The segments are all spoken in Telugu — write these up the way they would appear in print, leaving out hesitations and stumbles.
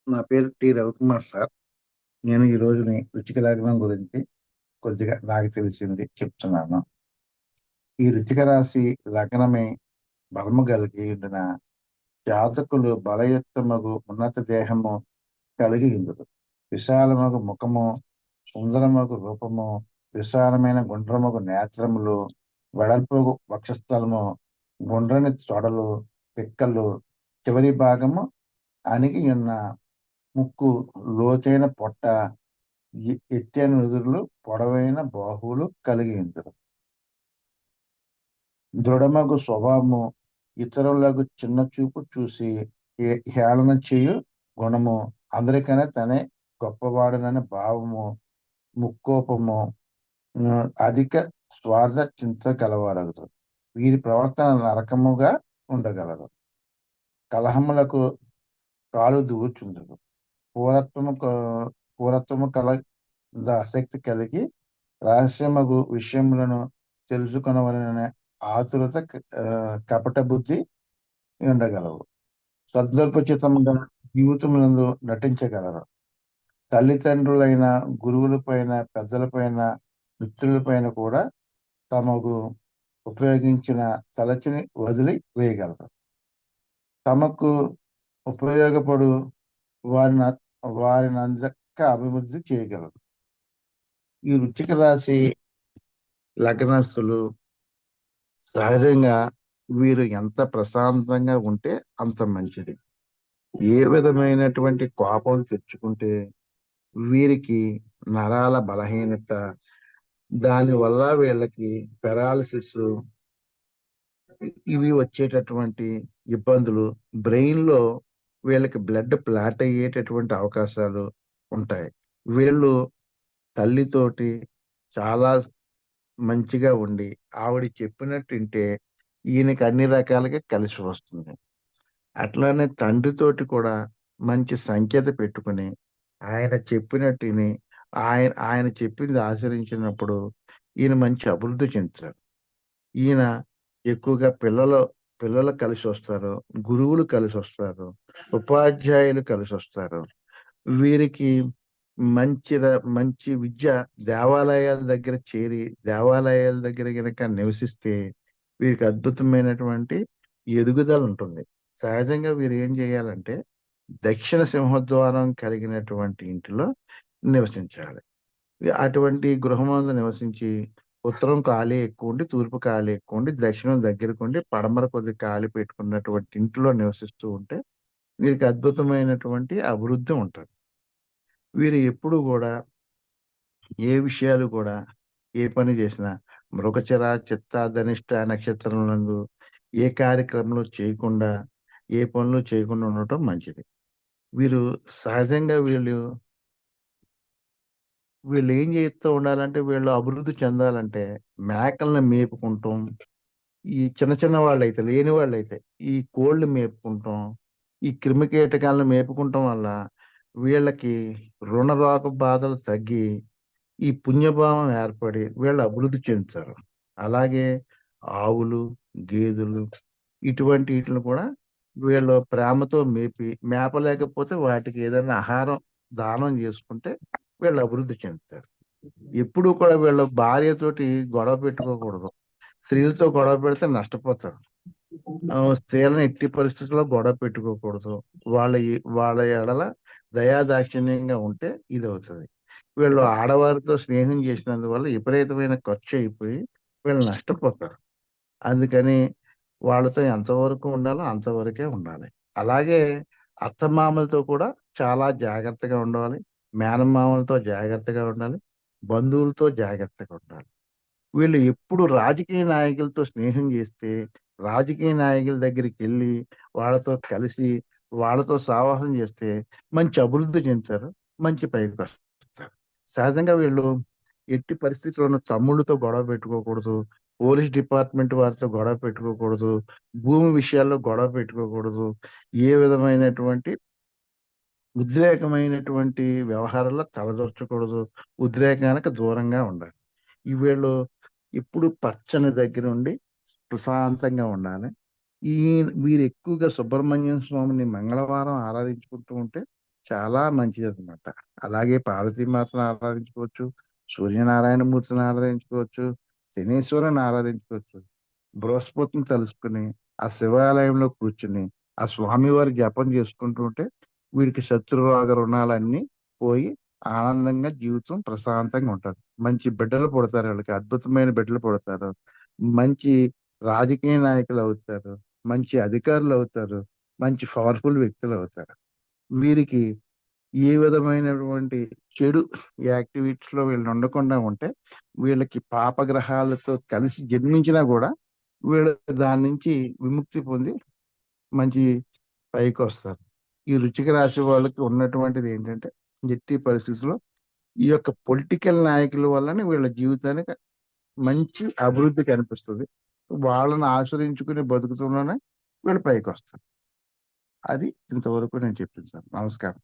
నా పేరు రవికుమార్ సార్. నేను ఈ రోజుని రుచిక లగ్నం గురించి కొద్దిగా నాకు తెలిసింది చెప్తున్నాను. ఈ రుచిక రాశి లగ్నమే బలము కలిగి ఉండిన జాతకులు బలయుక్తమగు ఉన్నత దేహము కలిగి ఉండును. విశాలమగు ముఖము, సుందరమగు రూపము, విశాలమైన గుండ్రమగు నేత్రములు, వెడల్పుగు వక్షస్థలము, గుండ్రని తొడలు, పిక్కలు, చివరి భాగము అణిగి ఉన్న ముక్కు, లోతైన పొట్ట, ఎత్తైన నుదురులు, పొడవైన బాహువులు కలిగి ఉందురు. దృఢమగు స్వభావము, ఇతరులకు చిన్న చూపు చూసి హేళన చేయు గుణము, అందరికన్నా తనే గొప్పవాడుననే భావము, ముక్కోపము, అధిక స్వార్థ చింత గలవారగుదు. వీరి ప్రవర్తన నరకముగా ఉండగలరు. కలహములకు కాలు దూచుండదు. పూరత్వము పూరత్వము కల ఆసక్తి కలిగి రహస్యమగు విషయములను తెలుసుకొనవలననే ఆతురత, కపట బుద్ధి ఉండగలవు. సద్గల్పచితముగా జీవితమునందు నటించగలరు. తల్లిదండ్రులైన, గురువులపైన, పెద్దలపైన, మిత్రులపైన కూడా తమకు ఉపయోగించిన తలచిని వదిలి వేయగలరు. తమకు ఉపయోగపడు వారిని వారినందక అభివృద్ధి చేయగలరు. ఈ వృశ్చిక రాశి లగ్నస్తులు సహజంగా వీరు ఎంత ప్రశాంతంగా ఉంటే అంత మంచిది. ఏ విధమైనటువంటి కోపం తెచ్చుకుంటే వీరికి నరాల బలహీనత, దానివల్ల వీళ్ళకి పెరాలసిస్, ఇవి వచ్చేటటువంటి ఇబ్బందులు, బ్రెయిన్ లో వీళ్ళకి బ్లడ్ ఫ్లాట్ అయ్యేటటువంటి అవకాశాలు ఉంటాయి. వీళ్ళు తల్లితోటి చాలా మంచిగా ఉండి ఆవిడ చెప్పినట్టు వింటే ఈయనకి అన్ని రకాలుగా కలిసి వస్తుంది. అట్లానే తండ్రితోటి కూడా మంచి సంకేత పెట్టుకుని ఆయన చెప్పినట్టు విని ఆయన ఆయన చెప్పింది ఆచరించినప్పుడు ఈయన మంచి అభివృద్ధి చెందుతారు. ఈయన ఎక్కువగా పిల్లలు కలిసి వస్తారు, గురువులు కలిసి వస్తారు, ఉపాధ్యాయులు కలిసి వస్తారు. వీరికి మంచి విద్య దేవాలయాల దగ్గర చేరి దేవాలయాల దగ్గర గనక నివసిస్తే వీరికి అద్భుతమైనటువంటి ఎదుగుదల ఉంటుంది. సహజంగా వీరు ఏం చేయాలంటే దక్షిణ సింహద్వారం కలిగినటువంటి ఇంటిలో నివసించాలి. అటువంటి గృహమందు నివసించి ఉత్తరం ఖాళీ ఎక్కువ ఉండి, తూర్పు ఖాళీ ఎక్కువ ఉండి, దక్షిణం దగ్గరకు ఉండి, పడమర కొద్ది ఖాళీ పెట్టుకున్నటువంటి ఇంటిలో నివసిస్తూ ఉంటే వీరికి అద్భుతమైనటువంటి అభివృద్ధి ఉంటుంది. వీరు ఎప్పుడు కూడా ఏ విషయాలు కూడా ఏ పని చేసినా మృగశిర, చిత్త, ధనిష్ట నక్షత్రములందు ఏ కార్యక్రమాలు చేయకుండా, ఏ పనులు చేయకుండా ఉండటం మంచిది. వీరు సహజంగా వీళ్ళు ఏం చేస్తూ ఉండాలంటే వీళ్ళు అభివృద్ధి చెందాలంటే మేకలను మేపుకుంటాం. ఈ చిన్న చిన్న వాళ్ళైతే లేని వాళ్ళైతే ఈ కోళ్ళు మేపుకుంటాం. ఈ క్రిమి కీటకాలను మేపుకుంటాం వల్ల వీళ్ళకి రుణరోగ బాధలు తగ్గి ఈ పుణ్యభావం ఏర్పడి వీళ్ళు అభివృద్ధి చెందుతారు. అలాగే ఆవులు, గేదెలు ఇటువంటి వీటిని కూడా వీళ్ళు ప్రేమతో మేపలేకపోతే వాటికి ఏదైనా ఆహారం దానం చేసుకుంటే వీళ్ళు అభివృద్ధి చెందుతారు. ఎప్పుడూ కూడా వీళ్ళు భార్యతోటి గొడవ పెట్టుకోకూడదు. స్త్రీలతో గొడవ పెడితే నష్టపోతారు. స్త్రీలను ఎట్టి పరిస్థితుల్లో గొడవ పెట్టుకోకూడదు. వాళ్ళ ఎడల దయాదాక్షిణ్యంగా ఉంటే ఇది అవుతుంది. వీళ్ళు ఆడవారితో స్నేహం చేసినందువల్ల విపరీతమైన ఖర్చు అయిపోయి వీళ్ళు నష్టపోతారు. అందుకని వాళ్ళతో ఎంతవరకు ఉండాలో అంతవరకే ఉండాలి. అలాగే అత్తమామలతో కూడా చాలా జాగ్రత్తగా ఉండాలి. మేనమామలతో జాగ్రత్తగా ఉండాలి. బంధువులతో జాగ్రత్తగా ఉండాలి. వీళ్ళు ఎప్పుడు రాజకీయ నాయకులతో స్నేహం చేస్తే, రాజకీయ నాయకుల దగ్గరికెళ్ళి, వాళ్ళతో కలిసి, వాళ్ళతో సావాసం చేస్తే మంచి అభివృద్ధి చెందుతారు. మంచి పైకొస్తారు. సహజంగా వీళ్ళు ఎట్టి పరిస్థితుల్లోనూ తమ్ముళ్ళతో గొడవ పెట్టుకోకూడదు. పోలీస్ డిపార్ట్మెంట్ వారితో గొడవ పెట్టుకోకూడదు. భూమి విషయాల్లో గొడవ పెట్టుకోకూడదు. ఏ విధమైనటువంటి ఉద్రేకమైనటువంటి వ్యవహారాల్లో తలదూర్చకూడదు. ఉద్రేకానికి దూరంగా ఉండాలి. వీళ్ళు ఎప్పుడు పచ్చని దగ్గరుండి ప్రశాంతంగా ఉండాలి. ఈ వీరు ఎక్కువగా సుబ్రహ్మణ్యం స్వామిని మంగళవారం ఆరాధించుకుంటూ ఉంటే చాలా మంచిది అనమాట. అలాగే పార్వతీమాతను ఆరాధించుకోవచ్చు, సూర్యనారాయణమూర్తిని ఆరాధించుకోవచ్చు, శనీశ్వరుని ఆరాధించుకోవచ్చు. బృహస్పతిని తలుసుకుని ఆ శివాలయంలో కూర్చుని ఆ స్వామివారి జపం చేసుకుంటూ ఉంటే వీడికి శత్రురోగ రుణాలన్నీ పోయి ఆనందంగా జీవితం ప్రశాంతంగా ఉంటుంది. మంచి బిడ్డలు పుడతారు, వీళ్ళకి అద్భుతమైన బిడ్డలు పుడతారు, మంచి రాజకీయ నాయకులు అవుతారు, మంచి అధికారులు అవుతారు, మంచి పవర్ఫుల్ వ్యక్తులు అవుతారు. వీరికి ఏ విధమైనటువంటి చెడు యాక్టివిటీస్ లో వీళ్ళు ఉండకుండా ఉంటే వీళ్ళకి పాపగ్రహాలతో కలిసి జన్మించినా కూడా వీళ్ళు దాని నుంచి విముక్తి పొంది మంచి పైకి వస్తారు. ఈ వృశ్చిక రాశి వాళ్ళకి ఉన్నటువంటిది ఏంటంటే ఎట్టి పరిస్థితుల్లో ఈ యొక్క పొలిటికల్ నాయకుల వల్లనే వీళ్ళ జీవితానికి మంచి అభివృద్ధి కనిపిస్తుంది. వాళ్ళని ఆశ్రయించుకుని బతుకుతుండనే వీళ్ళు పైకి వస్తారు. అది ఇంతవరకు నేను చెప్పింది సార్. నమస్కారం.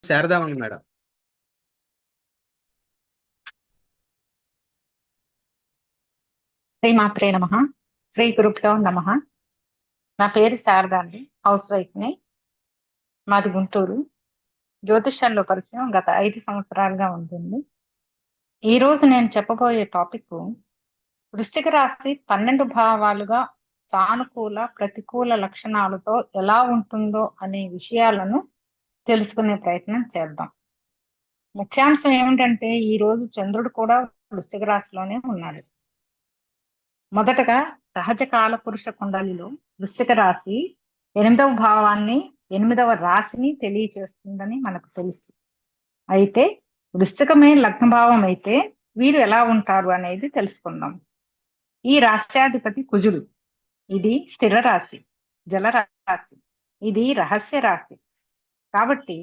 శారదామణి మేడం. శ్రీమాత్రే నమః. శ్రీ గురుభ్యో నమః. నా పేరు శారద అండి, హౌస్ వైఫ్ ని. మాది గుంటూరు. జ్యోతిష్యంలో పరిచయం గత 5 సంవత్సరాలుగా ఉంటుంది. ఈ రోజు నేను చెప్పబోయే టాపిక్ వృశ్చిక రాశి 12 భావాలుగా సానుకూల ప్రతికూల లక్షణాలతో ఎలా ఉంటుందో అనే విషయాలను తెలుసుకునే ప్రయత్నం చేద్దాం. ముఖ్యాంశం ఏమిటంటే ఈ రోజు చంద్రుడు కూడా వృశ్చిక రాశిలోనే ఉన్నాడు. మొదటగా సహజ కాల పురుష కుండలిలో వృశ్చిక రాశి 8వ భావాన్ని 8వ రాశిని తెలియచేస్తుందని మనకు తెలుసు. అయితే వృశ్చికమే లగ్న భావం అయితే వీరు ఎలా ఉంటారు అనేది తెలుసుకుందాం. ఈ రాశ్యాధిపతి కుజుడు. ఇది స్థిర రాశి, జలరాశి. ఇది రహస్య రాశి. కాబట్టి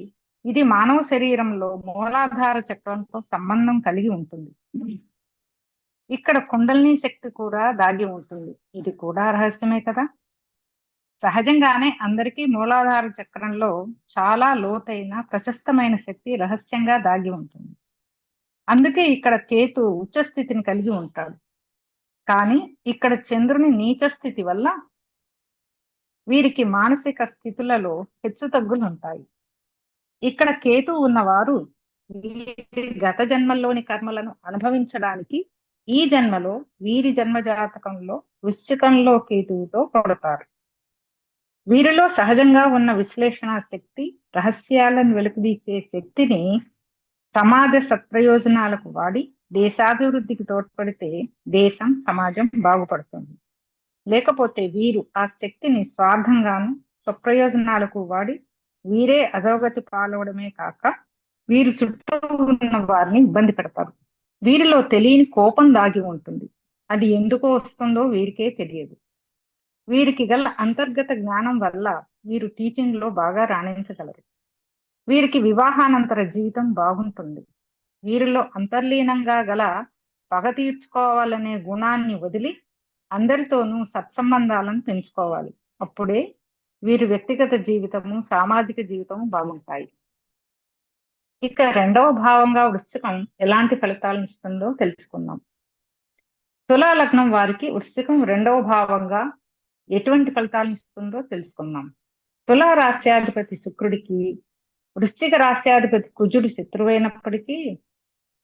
ఇది మానవ శరీరంలో మూలాధార చక్రంతో సంబంధం కలిగి ఉంటుంది. ఇక్కడ కుండలిని శక్తి కూడా దాగి ఉంటుంది. ఇది కూడా రహస్యమే కదా. సహజంగానే అందరికీ మూలాధార చక్రంలో చాలా లోతైన ప్రశస్తమైన శక్తి రహస్యంగా దాగి ఉంటుంది. అందుకే ఇక్కడ కేతు ఉచ్చస్థితిని కలిగి ఉంటాడు. కానీ ఇక్కడ చంద్రుని నీచ స్థితి వల్ల వీరికి మానసిక స్థితులలో హెచ్చుతగ్గులు ఉంటాయి. ఇక్కడ కేతు ఉన్నవారు వీరి గత జన్మల్లోని కర్మలను అనుభవించడానికి ఈ జన్మలో వీరి జన్మజాతకంలో వృశ్చికంలో కేతువుతో పడతారు. వీరిలో సహజంగా ఉన్న విశ్లేషణ శక్తి, రహస్యాలను వెలుకుదీసే శక్తిని సమాజ సత్ప్రయోజనాలకు వాడి దేశాభివృద్ధికి తోడ్పడితే దేశం, సమాజం బాగుపడుతుంది. లేకపోతే వీరు ఆ శక్తిని స్వార్థంగాను స్వప్రయోజనాలకు వాడి వీరే అధోగతి పాలవడమే కాక వీరు చుట్టూ ఉన్న వారిని ఇబ్బంది పెడతారు. వీరిలో తెలియని కోపం దాగి ఉంటుంది. అది ఎందుకు వస్తుందో వీరికే తెలియదు. వీరికి గల అంతర్గత జ్ఞానం వల్ల వీరు టీచింగ్ లో బాగా రాణించగలరు. వీరికి వివాహానంతర జీవితం బాగుంటుంది. వీరిలో అంతర్లీనంగా గల పగ తీర్చుకోవాలనే గుణాన్ని వదిలి అందరితోనూ సత్సంబంధాలను పెంచుకోవాలి. అప్పుడే వీరి వ్యక్తిగత జీవితము, సామాజిక జీవితము బాగుంటాయి. ఇక 2వ భావంగా వృశ్చికం ఎలాంటి ఫలితాలను ఇస్తుందో తెలుసుకుందాం. తులా లగ్నం వారికి వృశ్చికం 2వ భావంగా ఎటువంటి ఫలితాలను ఇస్తుందో తెలుసుకుందాం. తులా రాశ్యాధిపతి శుక్రుడికి వృశ్చిక రాశ్యాధిపతి కుజుడు శత్రువైనప్పటికీ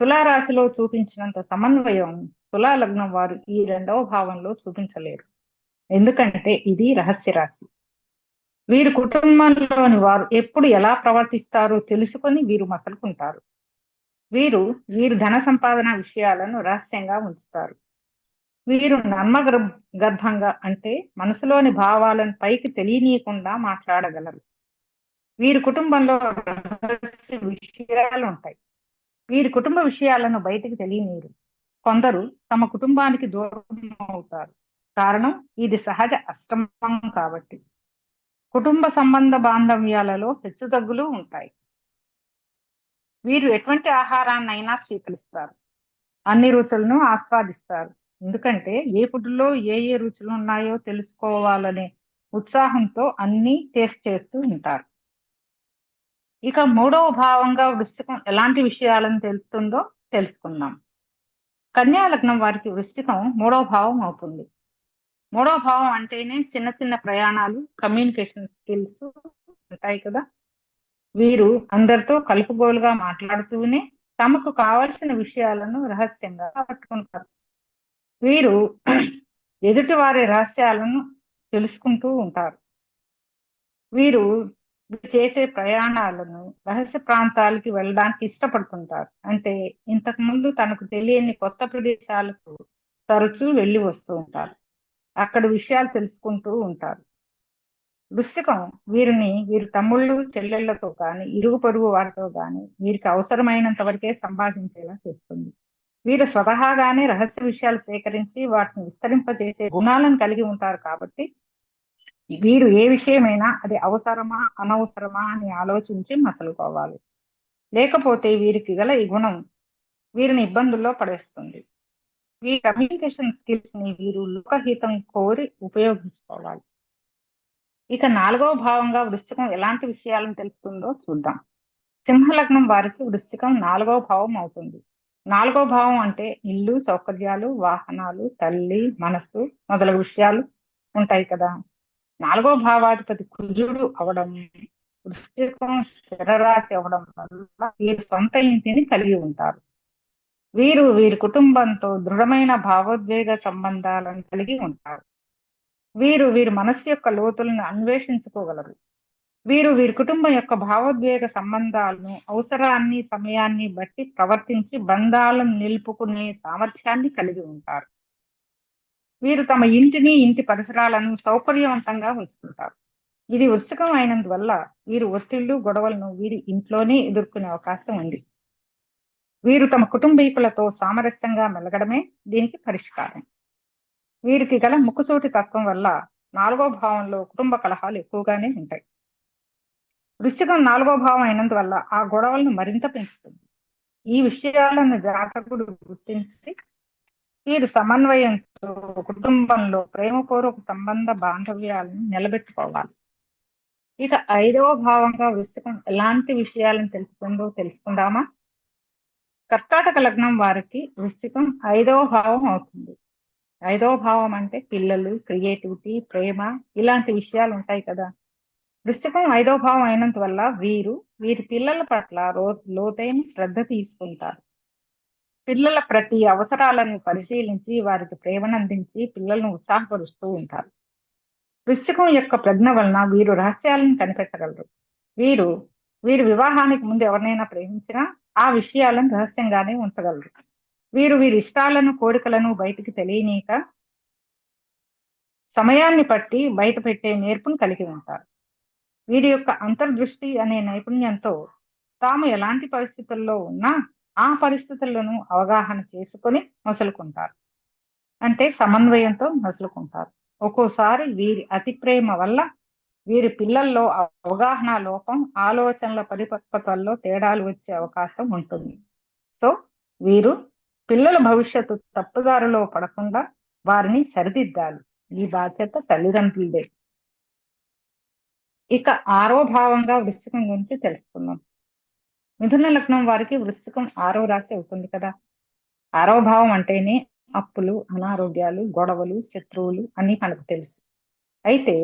తులారాశిలో చూపించినంత సమన్వయం తులా లగ్నం వారు ఈ 2వ భావంలో చూపించలేరు. ఎందుకంటే ఇది రహస్య రాశి. వీరి కుటుంబంలోని వారు ఎప్పుడు ఎలా ప్రవర్తిస్తారో తెలుసుకొని వీరు మసలుకుంటారు. వీరు ధన సంపాదన విషయాలను రహస్యంగా ఉంచుతారు. వీరు నర్మగర్భంగా అంటే మనసులోని భావాలను పైకి తెలియనీయకుండా మాట్లాడగలరు. వీరి కుటుంబంలో రహస్య విషయాలు ఉంటాయి. వీరి కుటుంబ విషయాలను బయటికి తెలియనీరు. కొందరు తమ కుటుంబానికి దూరం అవుతారు. కారణం ఇది సహజ అష్టమం కాబట్టి. కుటుంబ సంబంధ బాంధవ్యాలలో హెచ్చుతగ్గులు ఉంటాయి. వీరు ఎటువంటి ఆహారాన్నైనా స్వీకరిస్తారు. అన్ని రుచులను ఆస్వాదిస్తారు. ఎందుకంటే ఏ ఫుడ్లో ఏ రుచులు ఉన్నాయో తెలుసుకోవాలనే ఉత్సాహంతో అన్ని టేస్ట్ చేస్తూ ఉంటారు. ఇక 3వ భావంగా వృశ్చికం ఎలాంటి విషయాలను తెలుస్తుందో తెలుసుకుందాం. కన్యా లగ్నం వారికి వృశ్చికం 3వ భావం అవుతుంది. 3వ భావం అంటేనే చిన్న చిన్న ప్రయాణాలు, కమ్యూనికేషన్ స్కిల్స్ ఉంటాయి కదా. వీరు అందరితో కలుపుగోలుగా మాట్లాడుతూనే తమకు కావలసిన విషయాలను రహస్యంగా పట్టుకుంటారు. వీరు ఎదుటి వారి రహస్యాలను తెలుసుకుంటూ ఉంటారు. వీరు చేసే ప్రయాణాలను రహస్య ప్రాంతాలకి వెళ్ళడానికి ఇష్టపడుతుంటారు. అంటే ఇంతకు ముందు తనకు తెలియని కొత్త ప్రదేశాలకు తరచూ వెళ్ళి వస్తూ ఉంటారు. అక్కడ విషయాలు తెలుసుకుంటూ ఉంటారు. వృశ్చికం వీరి తమ్ముళ్ళు చెల్లెళ్లతో కానీ ఇరుగు పొరుగు వారితో కానీ వీరికి అవసరమైనంత వరకే సంభాషించేలా చేస్తుంది. వీరు స్వతహాగానే రహస్య విషయాలు సేకరించి వాటిని విస్తరింపజేసే గుణాలను కలిగి ఉంటారు. కాబట్టి వీరు ఏ విషయమైనా అది అవసరమా అనవసరమా అని ఆలోచించి మసలుకోవాలి. లేకపోతే వీరికి గల ఈ గుణం వీరిని ఇబ్బందుల్లో పడేస్తుంది. వీరి కమ్యూనికేషన్ స్కిల్స్ ని వీరు లోకహితం కోరి ఉపయోగించుకోవాలి. ఇక 4వ భావంగా వృశ్చికం ఎలాంటి విషయాలను తెలుస్తుందో చూద్దాం. సింహలగ్నం వారికి వృశ్చికం 4వ భావం అవుతుంది. 4వ భావం అంటే ఇల్లు, సౌకర్యాలు, వాహనాలు, తల్లి, మనసు మొదలగు విషయాలు ఉంటాయి కదా. 4వ భావాధిపతి కుజుడు అవడం, వృశ్చికం స్థిరరాశి అవడం వల్ల వీరు సొంత ఇంటిని కలిగి ఉంటారు. వీరి కుటుంబంతో దృఢమైన భావోద్వేగ సంబంధాలను కలిగి ఉంటారు. వీరి మనస్సు యొక్క లోతులను అన్వేషించుకోగలరు. వీరి కుటుంబం యొక్క భావోద్వేగ సంబంధాలను అవసరాన్ని సమయాన్ని బట్టి ప్రవర్తించి బంధాలను నిలుపుకునే సామర్థ్యాన్ని కలిగి ఉంటారు. వీరు తమ ఇంటిని ఇంటి పరిసరాలను సౌకర్యవంతంగా ఉంచుకుంటారు. ఇది వృశ్చికం అయినందువల్ల వీరు ఒత్తిళ్లు గొడవలను వీరి ఇంట్లోనే ఎదుర్కొనే అవకాశం ఉంది. వీరు తమ కుటుంబీకులతో సామరస్యంగా మెలగడమే దీనికి పరిష్కారం. వీరికి గల ముక్కుసూటి తత్వం వల్ల 4వ భావంలో కుటుంబ కలహాలు ఎక్కువగానే ఉంటాయి. వృశ్చికం 4వ భావం అయినందువల్ల ఆ గొడవలను మరింత పెంచుతుంది. ఈ విషయాలను జాతకుడు గుర్తించి వీరు సమన్వయంతో కుటుంబంలో ప్రేమపూర్వక సంబంధ బాంధవ్యాలను నిలబెట్టుకోవాలి. ఇక 5వ భావంగా వృశ్చికం ఎలాంటి విషయాలను తెలుస్తుందో తెలుసుకుందామా. కర్కాటక లగ్నం వారికి వృశ్చికం 5వ భావం అవుతుంది. 5వ భావం అంటే పిల్లలు, క్రియేటివిటీ, ప్రేమ ఇలాంటి విషయాలు ఉంటాయి కదా. వృశ్చికం 5వ భావం అయినంత వల్ల వీరి పిల్లల పట్ల లోతైన శ్రద్ధ తీసుకుంటారు. పిల్లల ప్రతి అవసరాలను పరిశీలించి వారికి ప్రేమను అందించి పిల్లలను ఉత్సాహపరుస్తూ ఉంటారు. వృశ్చికం యొక్క ప్రజ్ఞ వలన వీరు రహస్యాలను కనిపెట్టగలరు. వీరు వివాహానికి ముందు ఎవరినైనా ప్రేమించినా ఆ విషయాలను రహస్యంగానే ఉంచగలరు. వీరి ఇష్టాలను కోరికలను బయటికి తెలియనీక సమయాన్ని బట్టి బయట పెట్టే నేర్పును కలిగి ఉంటారు. వీరి యొక్క అంతర్దృష్టి అనే నైపుణ్యంతో తాము ఎలాంటి పరిస్థితుల్లో ఉన్నా ఆ పరిస్థితులను అవగాహన చేసుకొని మసులుకుంటారు. అంటే సమన్వయంతో మసులుకుంటారు. ఒక్కోసారి వీరి అతి ప్రేమ వల్ల వీరి పిల్లల్లో అవగాహన లోపం, ఆలోచనల పరిపక్వతల్లో తేడాలు వచ్చే అవకాశం ఉంటుంది. సో వీరు పిల్లల భవిష్యత్తు తప్పుదారిలో పడకుండా వారిని సరిదిద్దాలి. ఈ బాధ్యత తల్లిదండ్రులదే. ఇక 6వ భావంగా వృశ్చికం గురించి తెలుసుకుందాం. మిథున లగ్నం వారికి వృశ్చికం 6వ రాశి అవుతుంది కదా. 6వ భావం అంటేనే అప్పులు, అనారోగ్యాలు, గొడవలు, శత్రువులు అని మనకు తెలుసు. అయితే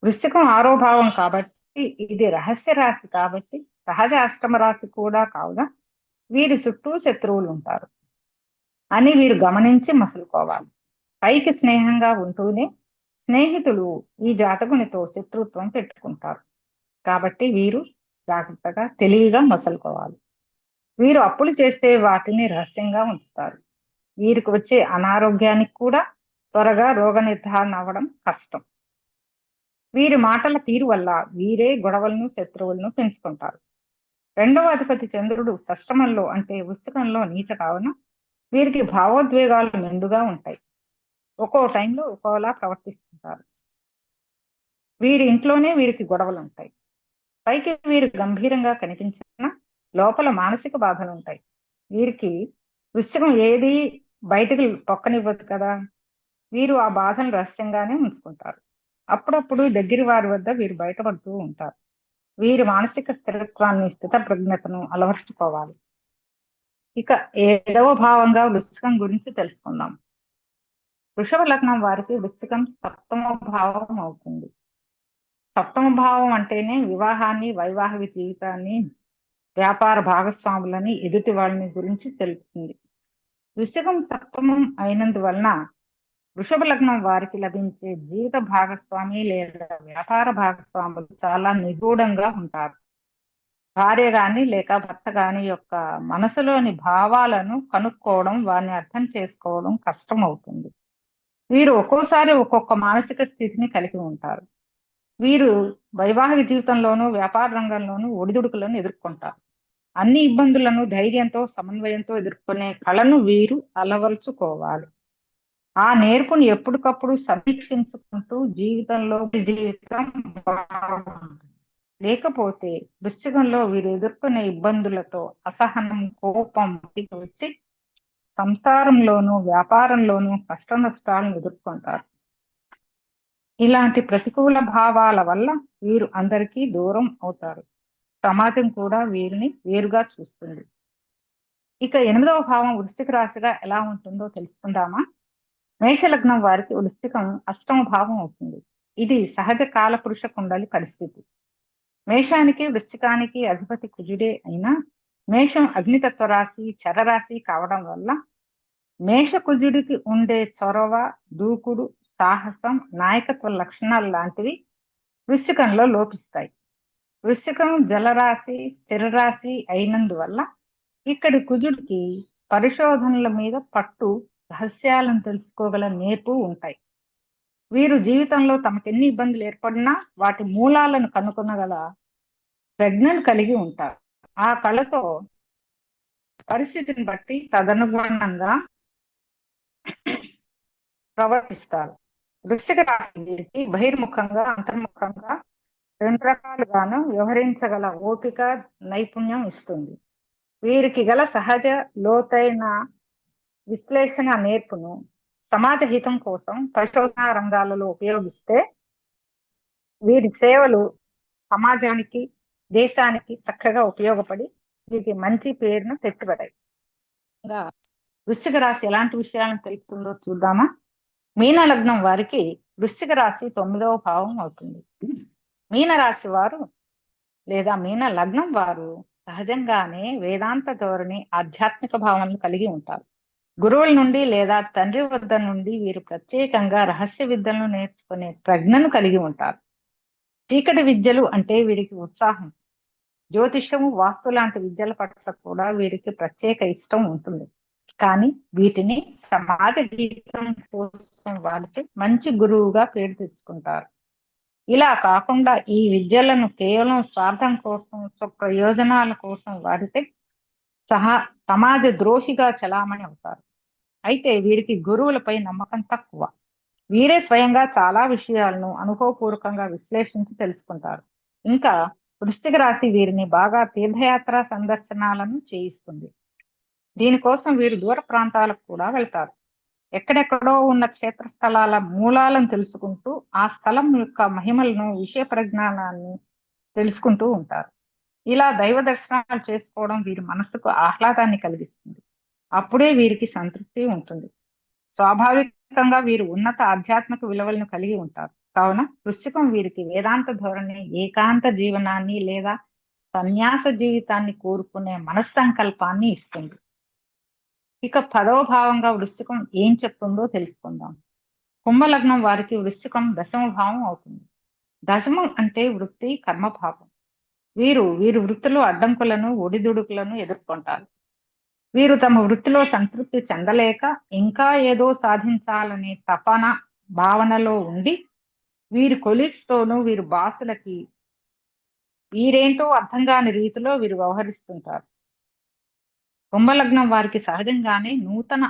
వృశ్చికం 6వ భావం కాబట్టి ఇది రహస్య రాశి కాబట్టి సహజ అష్టమ రాశి కూడా కావున వీరి చుట్టూ శత్రువులు ఉంటారు అని వీరు గమనించి మసులుకోవాలి. పైకి స్నేహంగా ఉంటూనే స్నేహితులు ఈ జాతకునితో శత్రుత్వం పెట్టుకుంటారు. కాబట్టి వీరు జాగ్రత్తగా తెలివిగా మసలుకోవాలి. వీరు అప్పులు చేస్తే వాటిని రహస్యంగా ఉంచుతారు. వీరికి వచ్చే అనారోగ్యానికి కూడా త్వరగా రోగ నిర్ధారణ అవ్వడం కష్టం. వీరి మాటల తీరు వల్ల వీరే గొడవలను శత్రువులను పెంచుకుంటారు. 2వ అధిపతి చంద్రుడు షష్టమంలో అంటే వృశ్చికంలో నీచ కావున వీరికి భావోద్వేగాలు మెండుగా ఉంటాయి. ఒక్కో టైంలో ఒక్కోలా ప్రవర్తిస్తుంటారు. వీరి ఇంట్లోనే వీరికి గొడవలు ఉంటాయి. పైకి వీరు గంభీరంగా కనిపించినా లోపల మానసిక బాధలు ఉంటాయి. వీరికి వృశ్చికం ఏది బయటకు పొక్కనివ్వదు కదా. వీరు ఆ బాధను రహస్యంగానే ఉంచుకుంటారు. అప్పుడప్పుడు దగ్గర వారి వద్ద వీరు బయటపడుతూ ఉంటారు. వీరి మానసిక స్థిరత్వాన్ని, స్థిత ప్రజ్ఞతను అలవర్చుకోవాలి. ఇక 7వ భావంగా వృశ్చికం గురించి తెలుసుకుందాం. వృషభ లగ్నం వారికి వృశ్చికం 7వ భావం అవుతుంది. సప్తమ భావం అంటేనే వివాహాన్ని, వైవాహిక జీవితాన్ని, వ్యాపార భాగస్వాములని, ఎదుటి వాళ్ళని గురించి తెలుపుతుంది. వృశ్చికం సప్తమం అయినందువలన వృషభ లగ్నం వారికి లభించే జీవిత భాగస్వామి లేదా వ్యాపార భాగస్వాములు చాలా నిగూఢంగా ఉంటారు. భార్య గాని లేక భర్త గాని యొక్క మనసులోని భావాలను కనుక్కోవడం, వారిని అర్థం చేసుకోవడం కష్టం అవుతుంది. వీరు ఒక్కోసారి ఒక్కొక్క మానసిక స్థితిని కలిగి ఉంటారు. వీరు వైవాహిక జీవితంలోనూ వ్యాపార రంగంలోనూ ఒడిదుడుకులను ఎదుర్కొంటారు. అన్ని ఇబ్బందులను ధైర్యంతో, సమన్వయంతో ఎదుర్కొనే కళను వీరు అలవరుచుకోవాలి. ఆ నేర్పుని ఎప్పటికప్పుడు సమీక్షించుకుంటూ జీవితం బాగుంటుంది. లేకపోతే వృశ్చికంలో వీరు ఎదుర్కొనే ఇబ్బందులతో అసహనం, కోపం వచ్చి సంసారంలోనూ వ్యాపారంలోనూ కష్ట నష్టాలను ఎదుర్కొంటారు. ఇలాంటి ప్రతికూల భావాల వల్ల వీరు అందరికీ దూరం అవుతారు. సమాజం కూడా వీరిని వేరుగా చూస్తుంది. ఇక 8వ భావం వృశ్చిక రాశిగా ఎలా ఉంటుందో తెలుసుకుందామా? మేషలగ్నం వారికి వృశ్చికం 8వ భావం అవుతుంది. ఇది సహజ కాలపురుష కుండలి పరిస్థితి. మేషానికి వృశ్చికానికి అధిపతి కుజుడే అయినా మేషం అగ్నితత్వ రాశి, చరరాశి కావడం వల్ల మేష కుజుడికి ఉండే చొరవ, దూకుడు, సాహసం, నాయకత్వ లక్షణాలు లాంటివి వృశ్చికంలో లోపిస్తాయి. వృశ్చికం జలరాశి, స్థిరరాశి అయినందువల్ల ఇక్కడి కుజుడికి పరిశోధనల మీద పట్టు, రహస్యాలను తెలుసుకోగల నేర్పు ఉంటాయి. వీరు జీవితంలో తమకెన్ని ఇబ్బందులు ఏర్పడినా వాటి మూలాలను కనుగొనగల ప్రజ్ఞను కలిగి ఉంటారు. ఆ కళతో పరిస్థితిని బట్టి తదనుగుణంగా ప్రవర్తిస్తారు. వృశ్చిక రాశి వీరికి బహిర్ముఖంగా, అంతర్ముఖంగా 2 రకాలుగాను వ్యవహరించగల ఓపిక, నైపుణ్యం ఇస్తుంది. వీరికి గల సహజ లోతైన విశ్లేషణ నేర్పును సమాజ హితం కోసం పరిశోధనా రంగాలలో ఉపయోగిస్తే వీరి సేవలు సమాజానికి, దేశానికి చక్కగా ఉపయోగపడి వీరికి మంచి పేరును తెచ్చిపెట్టాయి. వృశ్చిక రాశి ఎలాంటి విషయాలను తెలుపుతుందో చూద్దామా? మీన లగ్నం వారికి వృశ్చిక రాశి 9వ భావం అవుతుంది. మీన రాశి వారు లేదా మీన లగ్నం వారు సహజంగానే వేదాంత ధోరణి, ఆధ్యాత్మిక భావనలు కలిగి ఉంటారు. గురువుల నుండి లేదా తండ్రి వద్ద నుండి వీరు ప్రత్యేకంగా రహస్య విద్యలను నేర్చుకునే ప్రజ్ఞను కలిగి ఉంటారు. చీకటి విద్యలు అంటే వీరికి ఉత్సాహం. జ్యోతిష్యము, వాస్తు లాంటి విద్యల పట్ల కూడా వీరికి ప్రత్యేక ఇష్టం ఉంటుంది. కానీ వీటిని సమాజ జీవితం కోసం వాడితే మంచి గురువుగా పేరు తెచ్చుకుంటారు. ఇలా కాకుండా ఈ విద్యలను కేవలం స్వార్థం కోసం, ప్రయోజనాల కోసం వాడితే సమాజ ద్రోహిగా చలామణి అవుతారు. అయితే వీరికి గురువులపై నమ్మకం తక్కువ. వీరే స్వయంగా చాలా విషయాలను అనుభవపూర్వకంగా విశ్లేషించి తెలుసుకుంటారు. ఇంకా వృశ్చిక రాశి వీరిని బాగా తీర్థయాత్ర సందర్శనాలను చేయిస్తుంది. దీనికోసం వీరు దూర ప్రాంతాలకు కూడా వెళ్తారు. ఎక్కడెక్కడో ఉన్న క్షేత్ర స్థలాల మూలాలను తెలుసుకుంటూ ఆ స్థలం యొక్క మహిమలను, విషయ పరిజ్ఞానాన్ని తెలుసుకుంటూ ఉంటారు. ఇలా దైవ దర్శనాలు చేసుకోవడం వీరి మనసుకు ఆహ్లాదాన్ని కలిగిస్తుంది. అప్పుడే వీరికి సంతృప్తి ఉంటుంది. స్వాభావికంగా వీరు ఉన్నత ఆధ్యాత్మిక విలువలను కలిగి ఉంటారు. కావున వృశ్చికం వీరికి వేదాంత ధోరణి, ఏకాంత జీవనాన్ని లేదా సన్యాస జీవితాన్ని కోరుకునే మనస్సంకల్పాన్ని ఇస్తుంది. ఇక 10వ భావంగా వృశ్చికం ఏం చెప్తుందో తెలుసుకుందాం. కుంభలగ్నం వారికి వృశ్చికం 10వ భావం అవుతుంది. దశమం అంటే వృత్తి, కర్మభావం. వీరు వృత్తిలో అడ్డంకులను, ఒడిదుడుకులను ఎదుర్కొంటారు. వీరు తమ వృత్తిలో సంతృప్తి చెందలేక ఇంకా ఏదో సాధించాలనే తపన భావనలో ఉండి వీరి కొలీగ్స్ తోనూ, వీరి బాసులకి వీరేంటో అర్థం కాని రీతిలో వీరు వ్యవహరిస్తుంటారు. కుంభలగ్నం వారికి సహజంగానే నూతన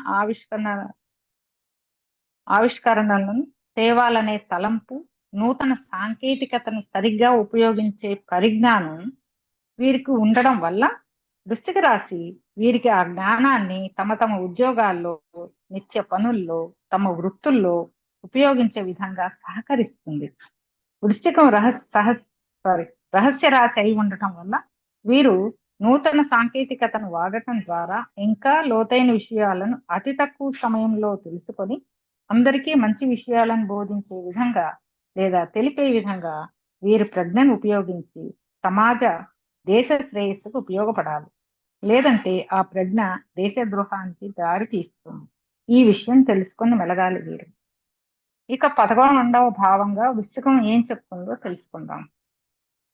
ఆవిష్కరణలను తేవాలనే తలంపు, నూతన సాంకేతికతను సరిగ్గా ఉపయోగించే పరిజ్ఞానం వీరికి ఉండడం వల్ల వృశ్చిక రాశి వీరికి ఆ జ్ఞానాన్ని తమ ఉద్యోగాల్లో, నిత్య పనుల్లో, తమ వృత్తుల్లో ఉపయోగించే విధంగా సహకరిస్తుంది. వృశ్చికం రహస్య రాశి అయి ఉండటం వల్ల వీరు నూతన సాంకేతికతను వాడటం ద్వారా ఇంకా లోతైన విషయాలను అతి తక్కువ సమయంలో తెలుసుకొని అందరికీ మంచి విషయాలను బోధించే విధంగా లేదా తెలిపే విధంగా వీరి ప్రజ్ఞను ఉపయోగించి సమాజ దేశ శ్రేయస్సుకు ఉపయోగపడాలి. లేదంటే ఆ ప్రజ్ఞ దేశద్రోహానికి దారి తీస్తుంది. ఈ విషయం తెలుసుకొని మెలగాలి వీరు. ఇక 11వ భావంగా వృశ్చికం ఏం చెప్తుందో తెలుసుకుందాం.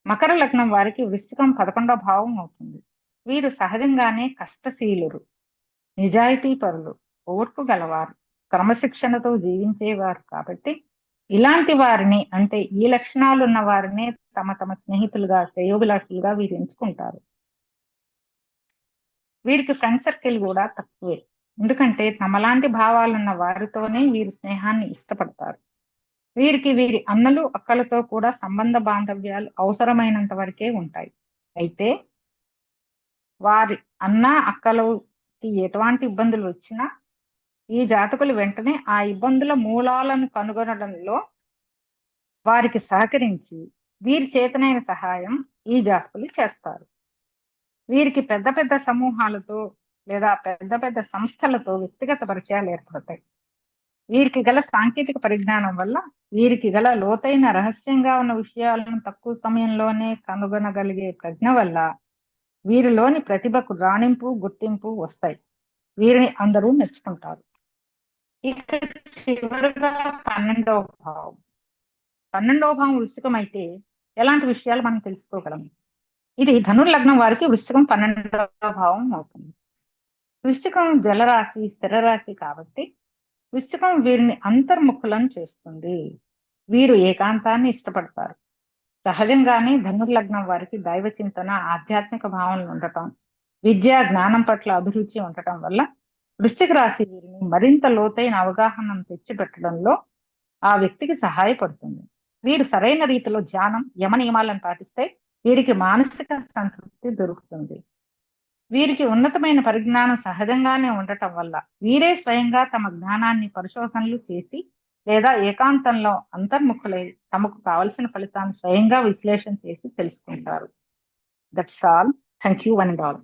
మకర లగ్నం వారికి వృశ్చికం 11వ భావం అవుతుంది. వీరు సహజంగానే కష్టశీలురు, నిజాయితీ పరులు, ఓర్పు గలవారు, క్రమశిక్షణతో జీవించేవారు. కాబట్టి ఇలాంటి వారిని, అంటే ఈ లక్షణాలు ఉన్న వారినే తమ తమ స్నేహితులుగా, శ్రేయోభిలాషులుగా వీరు ఎంచుకుంటారు. వీరికి ఫ్రెండ్ సర్కిల్ కూడా తక్కువే. ఎందుకంటే తమలాంటి భావాలున్న వారితోనే వీరు స్నేహాన్ని ఇష్టపడతారు. వీరికి వీరి అన్నలు అక్కలతో కూడా సంబంధ బాంధవ్యాలు అవసరమైనంత వరకే ఉంటాయి. అయితే వారి అన్న అక్కలకి ఎటువంటి ఇబ్బందులు వచ్చినా ఈ జాతకులు వెంటనే ఆ ఇబ్బందుల మూలాలను కనుగొనడంలో వారికి సహకరించి వీరి చేతనైన సహాయం ఈ జాతకులు చేస్తారు. వీరికి పెద్ద పెద్ద సమూహాలతో లేదా పెద్ద పెద్ద సంస్థలతో వ్యక్తిగత పరిచయాలు ఏర్పడతాయి. వీరికి గల సాంకేతిక పరిజ్ఞానం వల్ల, వీరికి గల లోతైన రహస్యంగా ఉన్న విషయాలను తక్కువ సమయంలోనే కనుగొనగలిగే ప్రజ్ఞ వల్ల వీరిలోని ప్రతిభకు రాణింపు, గుర్తింపు వస్తాయి. వీరిని అందరూ మెచ్చుకుంటారు. ఇక చివరిగా 12వ భావం. 12వ భావం వృశ్చికం అయితే ఎలాంటి విషయాలు మనం తెలుసుకోగలం? ఇది ధనుర్లగ్నం వారికి వృశ్చికం 12వ భావం అవుతుంది. వృశ్చికం జలరాశి, స్థిర రాశి కాబట్టి వృశ్చికం వీరిని అంతర్ముఖులను చేస్తుంది. వీరు ఏకాంతాన్ని ఇష్టపడతారు. సహజంగానే ధనుర్లగ్నం వారికి దైవ చింతన, ఆధ్యాత్మిక భావనలు ఉండటం, విద్యా జ్ఞానం పట్ల అభిరుచి ఉండటం వల్ల వృశ్చిక రాశి వీరిని మరింత లోతైన అవగాహనను తెచ్చిపెట్టడంలో ఆ వ్యక్తికి సహాయపడుతుంది. వీరు సరైన రీతిలో ధ్యానం, యమ నియమాలను పాటిస్తే వీరికి మానసిక సంతృప్తి దొరుకుతుంది. వీరికి ఉన్నతమైన పరిజ్ఞానం సహజంగానే ఉండటం వల్ల వీరే స్వయంగా తమ జ్ఞానాన్ని పరిశోధనలు చేసి లేదా ఏకాంతంలో అంతర్ముఖులై తమకు కావలసిన ఫలితాన్ని స్వయంగా విశ్లేషణ చేసి తెలుసుకుంటారు. That's all. Thank you one and all.